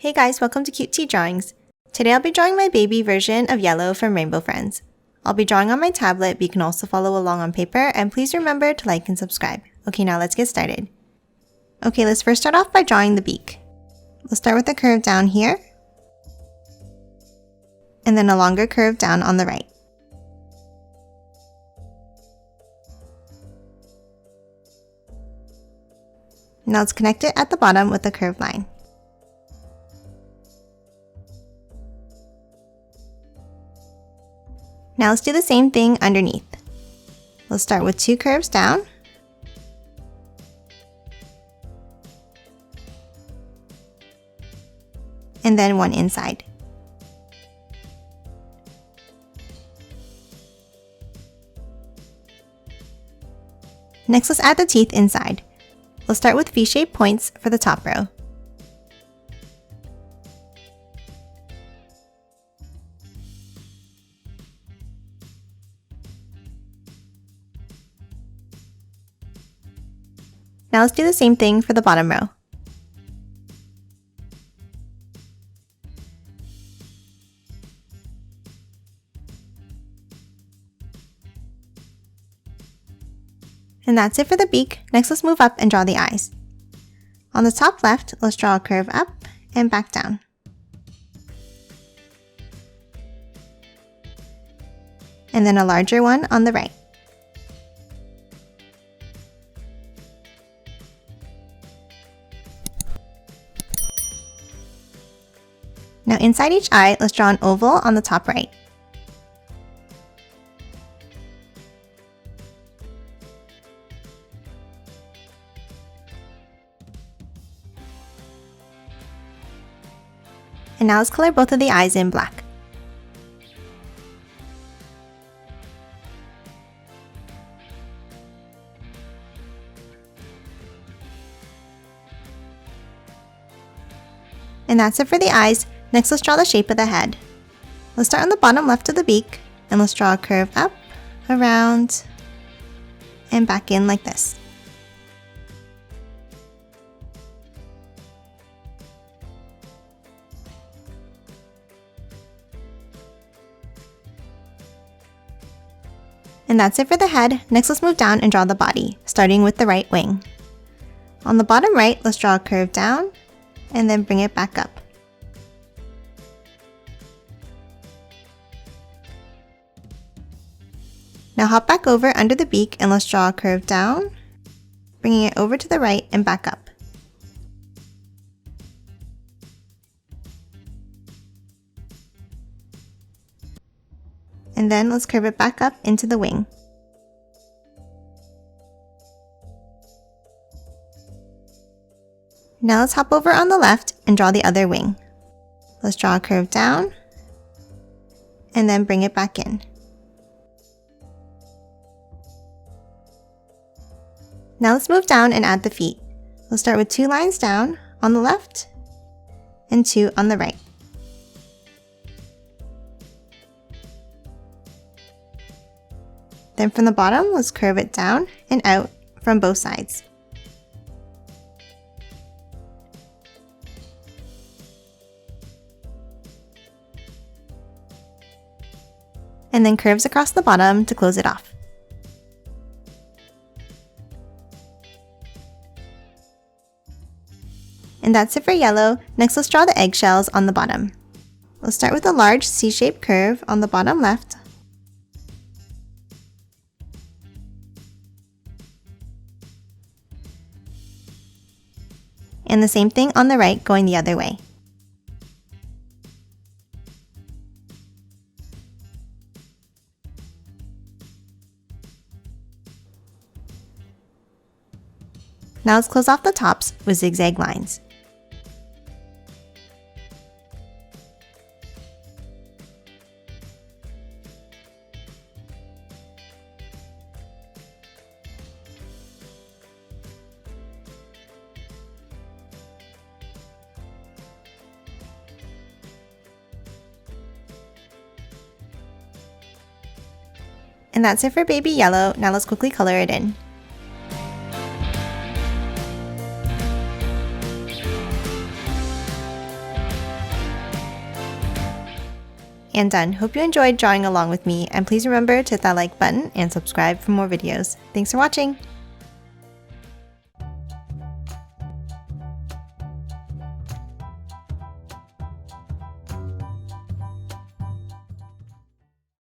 Hey guys, welcome to Cute Tea Drawings. Today I'll be drawing my baby version of Yellow from Rainbow Friends. I'll be drawing on my tablet, but you can also follow along on paper, and please remember to like and subscribe. Okay, now let's get started. Okay, let's first start off by drawing the beak. We'll start with a curve down here, and then a longer curve down on the right. Now let's connect it at the bottom with a curved line. Now let's do the same thing underneath. We'll start with 2 curves down, and then 1 inside. Next, let's add the teeth inside. We'll start with V-shaped points for the top row. Now let's do the same thing for the bottom row. And that's it for the beak. Next, let's move up and draw the eyes. On the top left, let's draw a curve up and back down. And then a larger one on the right. Now inside each eye, let's draw an oval on the top right. And now let's color both of the eyes in black. And that's it for the eyes. Next, let's draw the shape of the head. Let's start on the bottom left of the beak, and let's draw a curve up, around, and back in like this. And that's it for the head. Next, let's move down and draw the body, starting with the right wing. On the bottom right, let's draw a curve down, and then bring it back up. Now hop back over under the beak and let's draw a curve down, bringing it over to the right and back up. And then let's curve it back up into the wing. Now let's hop over on the left and draw the other wing. Let's draw a curve down, and then bring it back in. Now let's move down and add the feet. We'll start with 2 lines down on the left and 2 on the right. Then from the bottom, let's curve it down and out from both sides. And then curves across the bottom to close it off. And that's it for yellow. Next, let's draw the eggshells on the bottom. We'll start with a large C-shaped curve on the bottom left. And the same thing on the right, going the other way. Now let's close off the tops with zigzag lines. And that's it for baby yellow. Now let's quickly color it in. And done. Hope you enjoyed drawing along with me, and please remember to hit that like button and subscribe for more videos. Thanks for watching!